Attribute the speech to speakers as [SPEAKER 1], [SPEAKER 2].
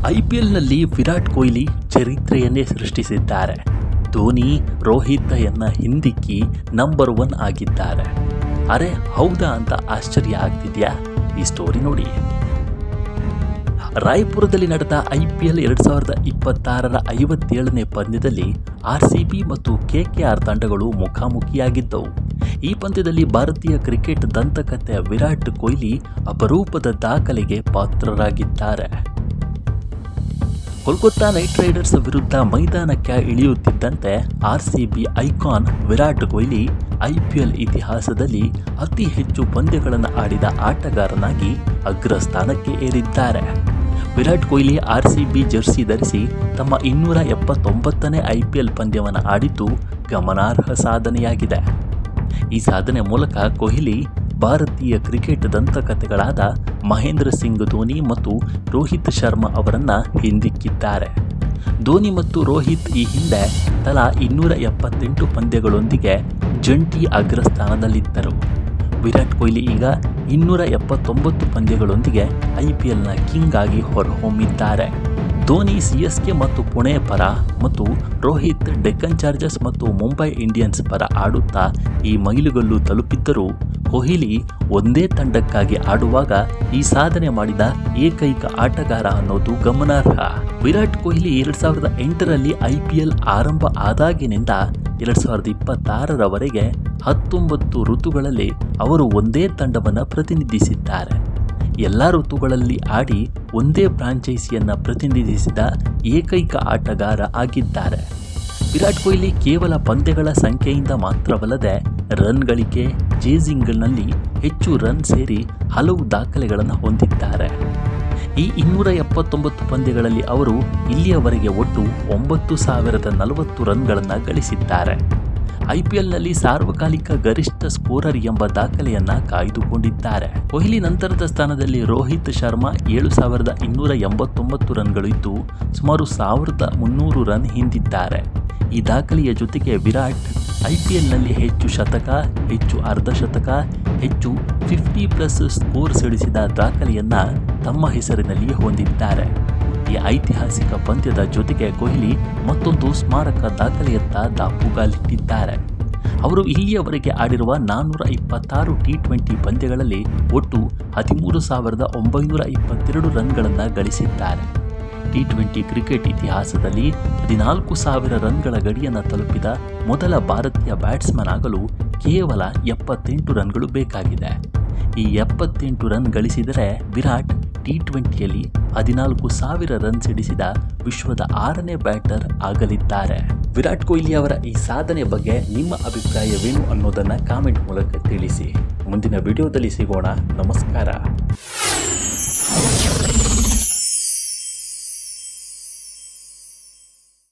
[SPEAKER 1] ಐಪಿಎಲ್ನಲ್ಲಿ ವಿರಾಟ್ ಕೊಹ್ಲಿ ಚರಿತ್ರೆಯನ್ನೇ ಸೃಷ್ಟಿಸಿದ್ದಾರೆ. ಧೋನಿ, ರೋಹಿತ್ ಎನ್ನ ಹಿಂದಿಕ್ಕಿ ನಂಬರ್ 1 ಆಗಿದ್ದಾರೆ. ಅರೆ ಹೌದಾ ಅಂತ ಆಶ್ಚರ್ಯ ಆಗ್ತಿದ್ಯಾ? ಈ ಸ್ಟೋರಿ ನೋಡಿ. ರಾಯ್ಪುರದಲ್ಲಿ ನಡೆದ ಐಪಿಎಲ್ 2026ರ 57ನೇ ಪಂದ್ಯದಲ್ಲಿ ಆರ್ಸಿಬಿ ಮತ್ತು ಕೆಕೆಆರ್ ತಂಡಗಳು ಮುಖಾಮುಖಿಯಾಗಿದ್ದವು. ಈ ಪಂದ್ಯದಲ್ಲಿ ಭಾರತೀಯ ಕ್ರಿಕೆಟ್ ದಂತಕಥೆ ವಿರಾಟ್ ಕೊಹ್ಲಿ ಅಪರೂಪದ ದಾಖಲೆಗೆ ಪಾತ್ರರಾಗಿದ್ದಾರೆ. ಕೋಲ್ಕತ್ತಾ ನೈಟ್ ರೈಡರ್ಸ್ ವಿರುದ್ಧ ಮೈದಾನಕ್ಕೆ ಇಳಿಯುತ್ತಿದ್ದಂತೆ RCB icon Virat Kohli IPL ಇತಿಹಾಸದಲ್ಲಿ ಅತಿ ಹೆಚ್ಚು ಪಂದ್ಯಗಳನ್ನು ಆಡಿದ ಆಟಗಾರನಾಗಿ ಅಗ್ರಸ್ಥಾನಕ್ಕೆ ಏರಿದ್ದಾರೆ. ವಿರಾಟ್ ಕೊಹ್ಲಿ ಆರ್ಸಿಬಿ ಜರ್ಸಿ ಧರಿಸಿ ತಮ್ಮ 279ನೇ ಐಪಿಎಲ್ ಪಂದ್ಯವನ್ನು ಆಡಿದ್ದು ಗಮನಾರ್ಹ ಸಾಧನೆಯಾಗಿದೆ. ಈ ಸಾಧನೆ ಮೂಲಕ ಕೊಹ್ಲಿ ಭಾರತೀಯ ಕ್ರಿಕೆಟ್ ದಂತಕಥೆಗಳಾದ ಮಹೇಂದ್ರ ಸಿಂಗ್ ಧೋನಿ ಮತ್ತು ರೋಹಿತ್ ಶರ್ಮಾ ಅವರನ್ನು ಹಿಂದಿಕ್ಕಿದ್ದಾರೆ. ಧೋನಿ ಮತ್ತು ರೋಹಿತ್ ಈ ಹಿಂದೆ ತಲಾ 278 ಪಂದ್ಯಗಳೊಂದಿಗೆ ಜಂಟಿ ಅಗ್ರಸ್ಥಾನದಲ್ಲಿದ್ದರು. ವಿರಾಟ್ ಕೊಹ್ಲಿ ಈಗ 279 ಪಂದ್ಯಗಳೊಂದಿಗೆ ಐಪಿಎಲ್ನ ಕಿಂಗ್ ಆಗಿ ಹೊರಹೊಮ್ಮಿದ್ದಾರೆ. ಧೋನಿ ಸಿಎಸ್ಕೆ ಮತ್ತು ಪುಣೆ ಪರ ಮತ್ತು ರೋಹಿತ್ ಡೆಕ್ಕನ್ ಚಾರ್ಜರ್ಸ್ ಮತ್ತು ಮುಂಬೈ ಇಂಡಿಯನ್ಸ್ ಪರ ಆಡುತ್ತಾ ಈ ಮೈಲುಗಲ್ಲು ತಲುಪಿದ್ದರೂ ಕೊಹ್ಲಿ ಒಂದೇ ತಂಡಕ್ಕಾಗಿ ಆಡುವಾಗ ಈ ಸಾಧನೆ ಮಾಡಿದ ಏಕೈಕ ಆಟಗಾರ ಅನ್ನೋದು ಗಮನಾರ್ಹ. ವಿರಾಟ್ ಕೊಹ್ಲಿ 2008ರಲ್ಲಿ ಐಪಿಎಲ್ ಆರಂಭ ಆದಾಗಿನಿಂದ 2026ರವರೆಗೆ 19 ಋತುಗಳಲ್ಲಿ ಅವರು ಒಂದೇ ತಂಡವನ್ನು ಪ್ರತಿನಿಧಿಸಿದ್ದಾರೆ. ಎಲ್ಲ ಋತುಗಳಲ್ಲಿ ಆಡಿ ಒಂದೇ ಫ್ರಾಂಚೈಸಿಯನ್ನು ಪ್ರತಿನಿಧಿಸಿದ ಏಕೈಕ ಆಟಗಾರ ಆಗಿದ್ದಾರೆ. ವಿರಾಟ್ ಕೊಹ್ಲಿ ಕೇವಲ ಪಂದ್ಯಗಳ ಸಂಖ್ಯೆಯಿಂದ ಮಾತ್ರವಲ್ಲದೆ ರನ್ ಗಳಿಕೆ, ಚೇಸಿಂಗ್ನಲ್ಲಿ ಹೆಚ್ಚು ರನ್ ಸೇರಿ ಹಲವು ದಾಖಲೆಗಳನ್ನು ಹೊಂದಿದ್ದಾರೆ. ಈ 279 ಪಂದ್ಯಗಳಲ್ಲಿ ಅವರು ಇಲ್ಲಿಯವರೆಗೆ ಒಟ್ಟು 9040 ರನ್ಗಳನ್ನು ಗಳಿಸಿದ್ದಾರೆ. ಐಪಿಎಲ್ನಲ್ಲಿ ಸಾರ್ವಕಾಲಿಕ ಗರಿಷ್ಠ ಸ್ಕೋರರ್ ಎಂಬ ದಾಖಲೆಯನ್ನು ಕಾಯ್ದುಕೊಂಡಿದ್ದಾರೆ. ಕೊಹ್ಲಿ ನಂತರದ ಸ್ಥಾನದಲ್ಲಿ ರೋಹಿತ್ ಶರ್ಮಾ 7289 ರನ್ಗಳು ಇದ್ದು ಸುಮಾರು 1300 ರನ್ ಹಿಂದಿದ್ದಾರೆ. ಈ ದಾಖಲೆಯ ಜೊತೆಗೆ ವಿರಾಟ್ ಐಪಿಎಲ್ನಲ್ಲಿ ಹೆಚ್ಚು ಶತಕ, ಹೆಚ್ಚು ಅರ್ಧಶತಕ, ಹೆಚ್ಚು 50+ ಸ್ಕೋರ್ ಸಿಡಿಸಿದ ದಾಖಲೆಯನ್ನು ತಮ್ಮ ಹೆಸರಿನಲ್ಲಿ ಹೊಂದಿದ್ದಾರೆ. ಈ ಐತಿಹಾಸಿಕ ಪಂದ್ಯದ ಜೊತೆಗೆ ಕೊಹ್ಲಿ ಮತ್ತೊಂದು ಸ್ಮಾರಕ ದಾಖಲೆಯತ್ತ ದಾಪುಗಾಲಿಟ್ಟಿದ್ದಾರೆ. ಅವರು ಇಲ್ಲಿಯವರೆಗೆ ಆಡಿರುವ 426 ಟಿ20 ಪಂದ್ಯಗಳಲ್ಲಿ ಒಟ್ಟು 13922 ರನ್ಗಳನ್ನು ಗಳಿಸಿದ್ದಾರೆ. ಟಿ20 ಕ್ರಿಕೆಟ್ ಇತಿಹಾಸದಲ್ಲಿ 14,000 ರನ್ಗಳ ಗಡಿಯನ್ನು ತಲುಪಿದ ಮೊದಲ ಭಾರತೀಯ ಬ್ಯಾಟ್ಸ್ಮನ್ ಆಗಲು ಕೇವಲ 78 ರನ್ಗಳು ಬೇಕಾಗಿದೆ. ಈ 78 ರನ್ ಗಳಿಸಿದರೆ ವಿರಾಟ್ ಟಿ20ಯಲ್ಲಿ 14,000 ರನ್ ಸಿಡಿಸಿದ ವಿಶ್ವದ 6ನೇ ಬ್ಯಾಟರ್ ಆಗಲಿದ್ದಾರೆ. ವಿರಾಟ್ ಕೊಹ್ಲಿ ಅವರ ಈ ಸಾಧನೆ ಬಗ್ಗೆ ನಿಮ್ಮ ಅಭಿಪ್ರಾಯವೇನು ಅನ್ನೋದನ್ನು ಕಾಮೆಂಟ್ ಮೂಲಕ ತಿಳಿಸಿ. ಮುಂದಿನ ವಿಡಿಯೋದಲ್ಲಿ ಸಿಗೋಣ. ನಮಸ್ಕಾರ.